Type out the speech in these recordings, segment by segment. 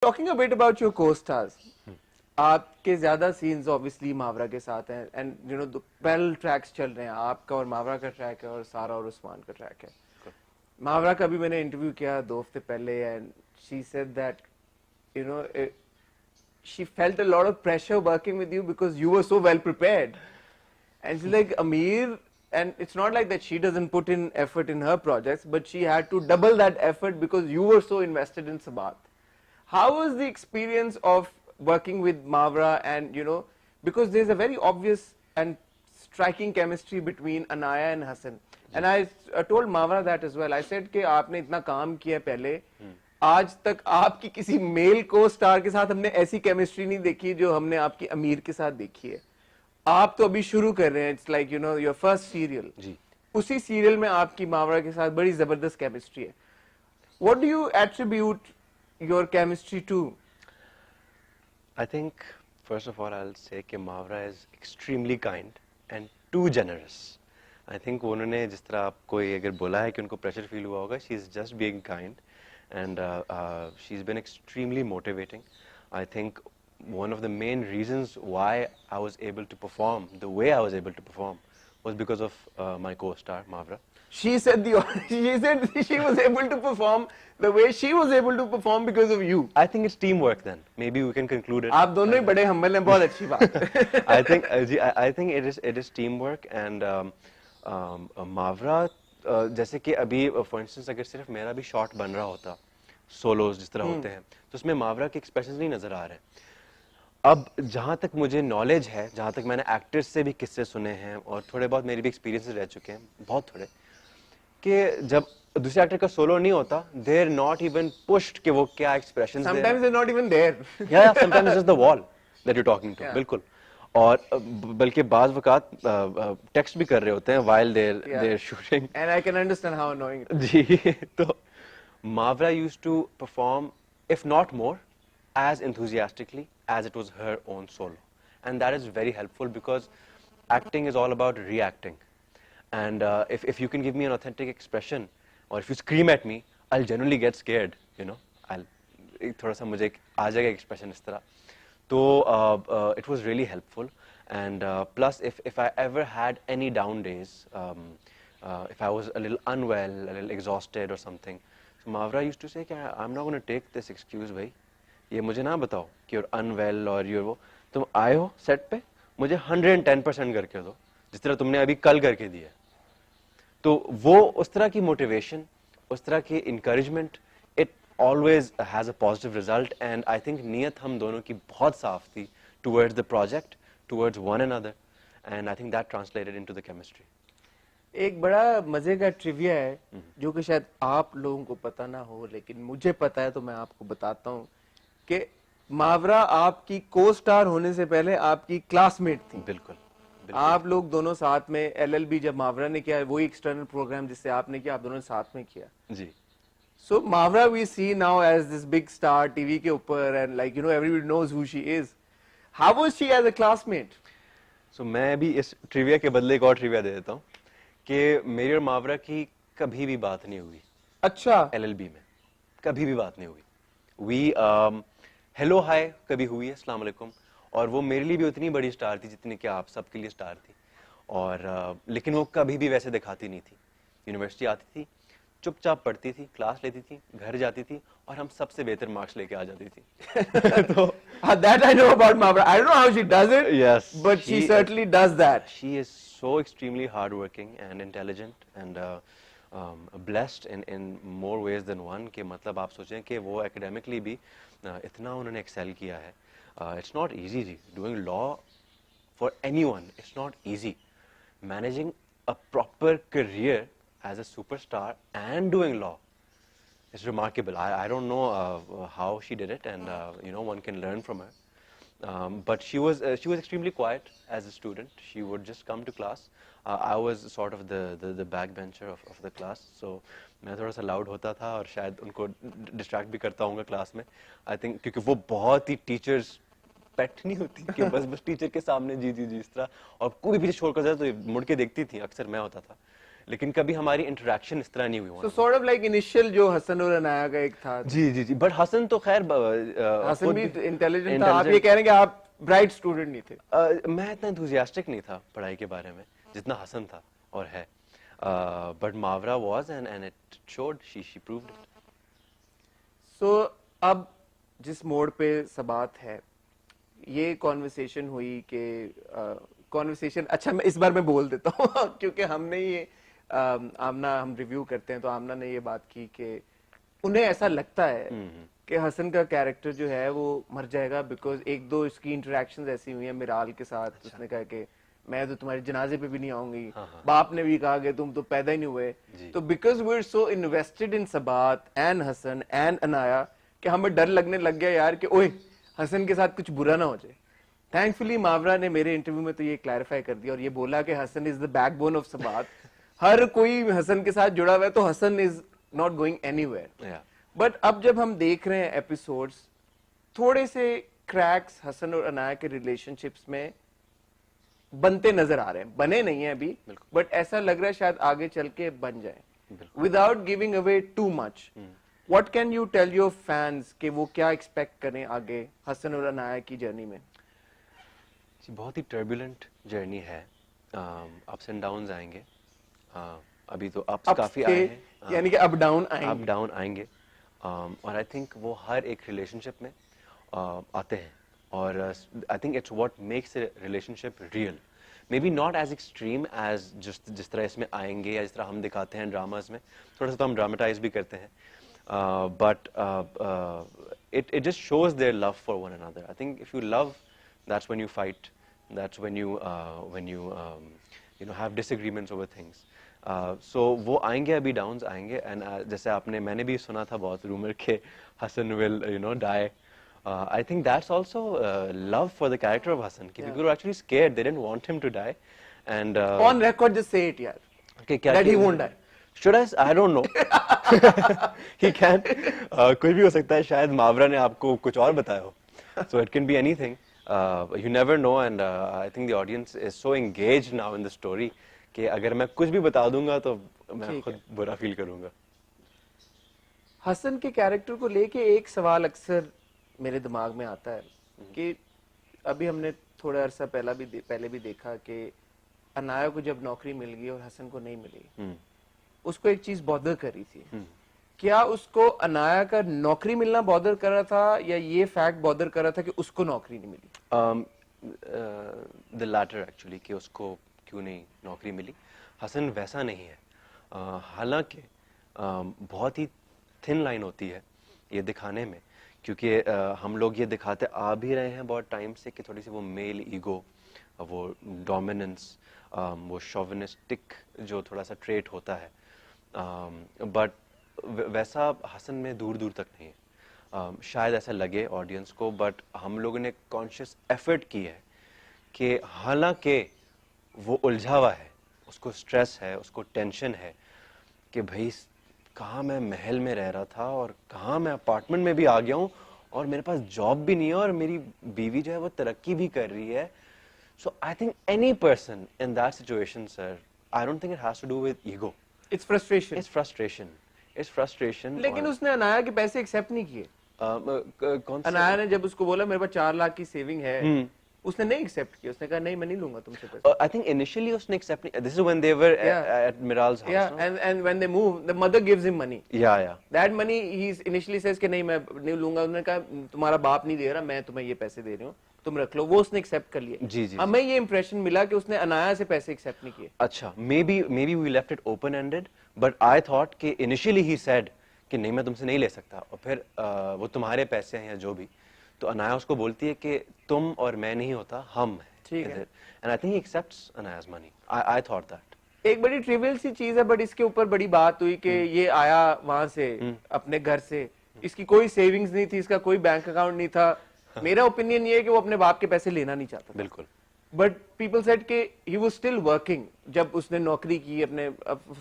Talking a bit about your co-stars, आपके ज्यादा scenes obviously मावरा के साथ हैं and you know parallel tracks चल रहे हैं, आपका और मावरा का ट्रैक है और सारा और उस्मान का ट्रैक है। मावरा का भी मैंने इंटरव्यू किया 2 हफ्ते पहले and she said that you know she felt a lot of pressure working with you because you were so well prepared. And she's like, Amir, and it's not like that she doesn't put in effort in her projects, but she had to double that effort because you were so invested in Sabath. How was the experience of working with Mavra and, you know, because there's a very obvious and striking chemistry between Anaya and Hassan. And I told Mavra that as well. I said कि आपने इतना काम किया पहले, आज तक आपकी किसी मेल को स्टार के साथ हमने ऐसी केमिस्ट्री नहीं देखी जो हमने आपकी अमीर के साथ देखी है। आप तो अभी शुरू कर रहे हैं, it's like you know your first serial, उसी सीरियल में आपकी मावरा के साथ बड़ी जबरदस्त केमिस्ट्री है। What do you attribute your chemistry to? I think first of all I'll say कि मावरा is extremely kind and too generous. I think उन्होंने जिस तरह आपको ये अगर बोला है कि उनको प्रेशर फील हुआ होगा, she is just being kind and she's been extremely motivating. I think one of the main reasons why I was able to perform the way I was able to perform was because of my co-star Mavra. She said she was able to perform the way she was able to perform because of you. I think it's teamwork then. Maybe we can conclude it. आप दोनों ही बड़े humble हैं, बहुत अच्छी बात है। I think it is teamwork and Mavra जैसे कि अभी for instance अगर सिर्फ मेरा भी शॉट बन रहा होता सोलोज जिस तरह होते हैं तो उसमें मावरा के एक्सप्रेशंस नहीं नजर आ रहे। अब जहाँ तक मुझे नॉलेज है, जहाँ तक मैंने एक्टर्स से भी किस्से सुने हैं और थोड़े बहुत मेरे भी एक्सपीरियंसेस रह चुके हैं, बहुत थोड़े, कि जब दूसरे एक्टर का सोलो नहीं होता, they are not even pushed कि वो क्या expressions they. Sometimes they're not even there. Yeah, sometimes it's just the wall that you're talking to. Yeah. बिल्कुल। और बल्कि बाज वक़ात टेक्स्ट भी कर रहे होते हैं while they're shooting. And I can understand how annoying it is. जी, तो Mavra used to perform, if not more, as enthusiastically as it was her own solo. And that is very helpful because acting is all about reacting. And if you can give me an authentic expression, or if you scream at me, I'll genuinely get scared, you know. थोड़ा सा मुझे आ जाएगा expression इस तरह. So it was really helpful. And plus, if I ever had any down days, if I was a little unwell, a little exhausted or something, so Mavra used to say कि I'm not going to take this excuse भाई, ये मुझे ना बताओ कि you're unwell or you're वो, तुम आए हो सेट पे, मुझे 110% करके दो, जिस तरह तुमने अभी कल करके दिया। तो वो उस तरह की मोटिवेशन, उस तरह की encouragement, it always has a positive result and I think नीयत हम दोनों की बहुत साफ थी towards the project, towards one another and I think that translated into the chemistry. एक बड़ा मजे का ट्रिविया है जो कि शायद आप लोगों को पता ना हो लेकिन मुझे पता है तो मैं आपको बताता हूँ कि मावरा आपकी को स्टार होने से पहले आपकी क्लासमेट थी। बिल्कुल, आप लोग दोनों साथ में एलएलबी जब मावरा ने किया, वही एक्सटर्नल प्रोग्राम जिससे आपने किया, आप दोनों ने साथ में किया जी। So Mawra we see now as this big star TV के ऊपर and like you know everybody knows who she is. How was she as a classmate? So मैं भी इस ट्रिविया के बदले एक और ट्रिविया दे देता हूँ कि मेरी और मावरा की कभी भी बात नहीं हुई। अच्छा, एलएलबी में कभी भी बात नहीं हुई। वी हेलो हाय कभी हुई है, अस्सलाम वालेकुम, और वो मेरे लिए भी उतनी बड़ी स्टार थी जितनी कि आप सबके लिए स्टार थी। और लेकिन वो कभी भी वैसे दिखाती नहीं थी। यूनिवर्सिटी आती थी, चुपचाप पढ़ती थी, क्लास लेती थी, घर जाती थी और हम सबसे बेहतर मार्क्स लेके आ जाती थी। तो that I know about Mavra. I don't know how she does it. Yes, but she certainly does that. She is so extremely hardworking and intelligent and blessed in more ways than one. कि मतलब आप सोचें कि वो academically भी इतना उन्होंने excel किया है। It's not easy ji, doing law for anyone. It's not easy. Managing a proper career as a superstar and doing law is remarkable. I don't know how she did it, and you know, one can learn from her. But she was extremely quiet as a student. She would just come to class. I was sort of the backbencher of the class, so मैं थोड़ा सा loud होता था और शायद उनको distract भी करता हूँगा class में. I think क्योंकि वो बहुत ही teachers pet नहीं होती कि बस teacher के सामने जी इस तरह, और कोई भी पीछे छोड़ कर जाए तो मुड़ के देखती थी, अक्सर मैं होता था लेकिन कभी हमारी इंटरेक्शन इस तरह नहीं हुई। So sort of like initial जो हसन और अनाया का एक था, जी जी जी, बट हसन तो खैर हसन भी इंटेलिजेंट था, आप ये कह रहे हैं कि आप ब्राइट स्टूडेंट नहीं थे? मैं इतना एंथुसियास्टिक नहीं था पढ़ाई के बारे में जितना हसन था और है, but Mawra was and it showed, she proved it. So अब जिस मोड़ पे सबात है, ये कॉन्वर्सेशन हुई कि कॉन्वर्सेशन, अच्छा मैं इस बार मैं बोल देता हूँ क्योंकि हमने ये आमना, हम रिव्यू करते हैं तो आमना ने ये बात की कि उन्हें ऐसा लगता है कि हसन का कैरेक्टर जो है वो मर जाएगा, बिकॉज एक दो इसकी इंटरेक्शंस ऐसी हुई हैं मिराल के साथ। अच्छा। उसने कहा कि मैं तो तुम्हारे जनाजे पे भी नहीं आऊंगी। हाँ। बाप ने भी कहा कि तुम तो पैदा ही नहीं हुए। तो because we are so invested in Sabaat and Hasan and Anaya कि हमें डर लगने लग गया यार कि ओए हसन के साथ कुछ बुरा ना हो जाए। थैंकफुली मावरा ने मेरे इंटरव्यू में तो ये क्लैरिफाई कर दिया और ये बोला कि Hasan is the backbone of Sabaat. हर कोई हसन के साथ जुड़ा हुआ है तो Hasan is not going anywhere. But अब जब हम देख रहे हैं एपिसोड्स, थोड़े से क्रैक्स हसन और अनाया के रिलेशनशिप्स में बनते नजर आ रहे हैं। बने नहीं है अभी, बट ऐसा लग रहा है शायद आगे चल के बन जाए, without giving away too much. What can you tell your fans कि वो क्या एक्सपेक्ट करें आगे हसन और अनाया की जर्नी में? बहुत ही टर्बुलेंट जर्नी है, अप्स एंड डाउन्स आएंगे। अभी तो अप्स काफी आए हैं, यानी कि अप डाउन आएंगे, और आई थिंक वो हर एक रिलेशनशिप में आते हैं, और I think it's what makes a relationship real. Maybe not as extreme as जिस तरह इसमें आएंगे या जिस तरह हम दिखाते हैं ड्रामाज में, थोड़ा सा तो हम ड्रामेटाइज भी करते हैं, but it just shows their love for one another. I think if you love, that's when you fight, that's when you have disagreements over things. So वो आएंगे, अभी डाउन्स आएंगे, and जैसे मैंने भी सुना था बहुत रूमर के Hasan will die. I think that's also love for the character of Hasan. People were actually scared, they didn't want him to die, and on record just say it yaar, that he won't die. Should I don't know. He can. कुछ भी हो सकता है, शायद मावरा ने आपको कुछ और बताया हो. So it can be anything. You never know, and I think the audience is so engaged now in the story कि अगर मैं कुछ भी बता दूंगा तो मैं खुद बुरा फील करूंगा। हसन के कैरेक्टर को लेके एक सवाल अक्सर मेरे दिमाग में आता है कि अभी हमने थोड़ा अरसा पहले भी देखा कि अनाया को जब नौकरी मिल गई और हसन को नहीं मिली, उसको एक चीज बॉदर करी थी। क्या उसको अनाया का नौकरी मिलना बॉदर कर रहा था या ये फैक्ट बॉदर कर रहा था कि उसको नौकरी नहीं मिली? द लैटर एक्चुअली, कि उसको क्यों नहीं नौकरी मिली। हसन वैसा नहीं है, हालांकि बहुत ही थिन लाइन होती है ये दिखाने में, क्योंकि हम लोग ये दिखाते आ भी रहे हैं बहुत टाइम से कि थोड़ी सी वो मेल ईगो, वो डोमिनेंस, वो शोविनिस्टिक जो थोड़ा सा ट्रेट होता है, बट वैसा हसन में दूर दूर तक नहीं है। शायद ऐसा लगे ऑडियंस को, बट हम लोगों ने कॉन्शियस एफर्ट की है कि हालांकि वो उलझा हुआ है, उसको स्ट्रेस है, उसको टेंशन है कि भाई कहाँ मैं महल में रह रहा था और कहाँ मैं अपार्टमेंट में भी आ गया हूँ और मेरे पास जॉब भी नहीं है और मेरी बीवी जो है वो तरक्की भी कर रही है। So I think any person in that situation, sir, I don't think it has to do with ego. It's frustration. It's frustration. It's frustration. लेकिन उसने अनाया के पैसे एक्सेप्ट नहीं किए। कौन सा? अनाया ने जब उसको बोला मेरे पास 4 लाख की सेविंग है, उसने नहीं एक्सेप्ट किया। उसने कहा नहीं, मैं नहीं लूंगा तुमसे पैसे। I think initially उसने accept नहीं. This is when they were at Miral's house. Yeah, no? and when they move, the mother gives him money. Yeah. That money he initially says कि नहीं मैं नहीं लूंगा। उन्होंने कहा तुम्हारा बाप नहीं दे रहा, मैं तुम्हें ये पैसे दे रही हूँ, तुम रख लो। वो उसने एक्सेप्ट कर लिए। जी। हमें ये इंप्रेशन मिला कि उसने अनाया से पैसे एक्सेप्ट नहीं किए। अच्छा, maybe we left it open ended, but I thought कि initially he said कि नहीं मैं तुमसे नहीं ले सकता, और फिर वो तुम्हारे पैसे हैं या जो भी, तो अनाया उसको बोलती है कि तुम और मैं नहीं होता, हम हैं। ठीक है। And I think he accepts Anaya's money. I thought that. एक बड़ी ट्रिवियल सी चीज है, बट इसके ऊपर बड़ी बात हुई कि ये आया वहां से अपने घर से, इसकी कोई सेविंग्स नहीं थी, इसका कोई बैंक अकाउंट नहीं था। मेरा ओपिनियन ये है कि वो अपने बाप के पैसे लेना नहीं चाहता। बिल्कुल। बट पीपल सेड कि ही वाज स्टिल वर्किंग। जब उसने नौकरी की अपने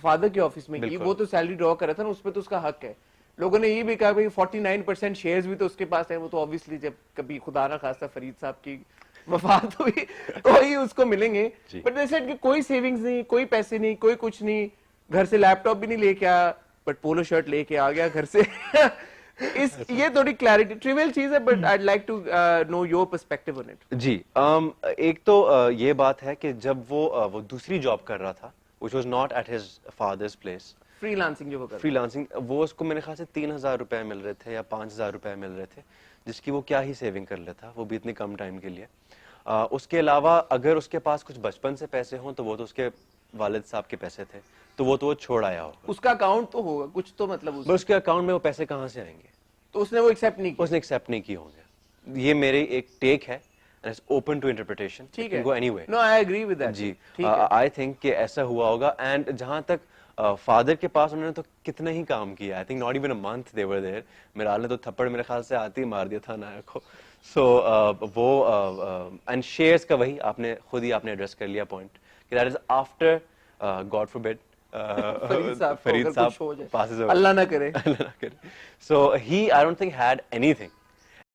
फादर के ऑफिस में की, वो तो सैलरी ड्रॉ कर रहा था ना, उस पर तो उसका हक है। लोगों ने ये भी कहा भाई 49% शेयर्स भी तो उसके पास है, वो तो ऑब्वियसली जब कभी खुदा ना खास्ता फरीद साहब की वफात हुई तो ही उसको मिलेंगे। बट दे सेड कि कोई सेविंग्स नहीं, कोई पैसे नहीं, कोई कुछ नहीं, घर से लैपटॉप भी नहीं लेके आया बट पोलो शर्ट लेके आ गया घर से ये थोड़ी क्लैरिटी ट्रिवियल चीज है but I'd like to know your perspective on it. जी एक तो ये बात है कि जब वो दूसरी जॉब कर रहा था which was not at his father's place. Freelancing जो वो कर फ्रीलांसिंग वो उसको मेरे ख्याल से 3,000 रुपए मिल रहे थे या 5,000 रुपए मिल रहे थे जिसकी वो क्या ही सेविंग कर लेता, वो भी इतने कम टाइम के लिए। उसके अलावा अगर उसके पास कुछ बचपन से पैसे हों तो वो तो उसके वालिद साहब के पैसे थे, तो वो छोड़ आया होगा। उसका अकाउंट तो होगा कुछ तो मतलब बस उसके अकाउंट में वो पैसे कहाँ से आएंगे? तो उसने वो एक्सेप्ट नहीं किया। उसने एक्सेप्ट नहीं किए होंगे। ये मेरी एक टेक है and it's open to interpretation. ठीक It है। can go anyway. No, I agree with that. जी ठीक है। आई थिंक कि ऐसा हुआ होगा। एंड जहां तक फादर के पास उन्होंने तो कितना ही काम किया, I think not even a month they were there. Miral ने तो थप्पड़ मेरे ख्याल से आते ही मार दिया था नायक को। सो वो एंड शेयर्स का वही आपने खुद ही आपने एड्रेस कर लिया पॉइंट कि that is after God forbid Farid साहब passes away. अल्लाह ना करे। So he, I don't think had anything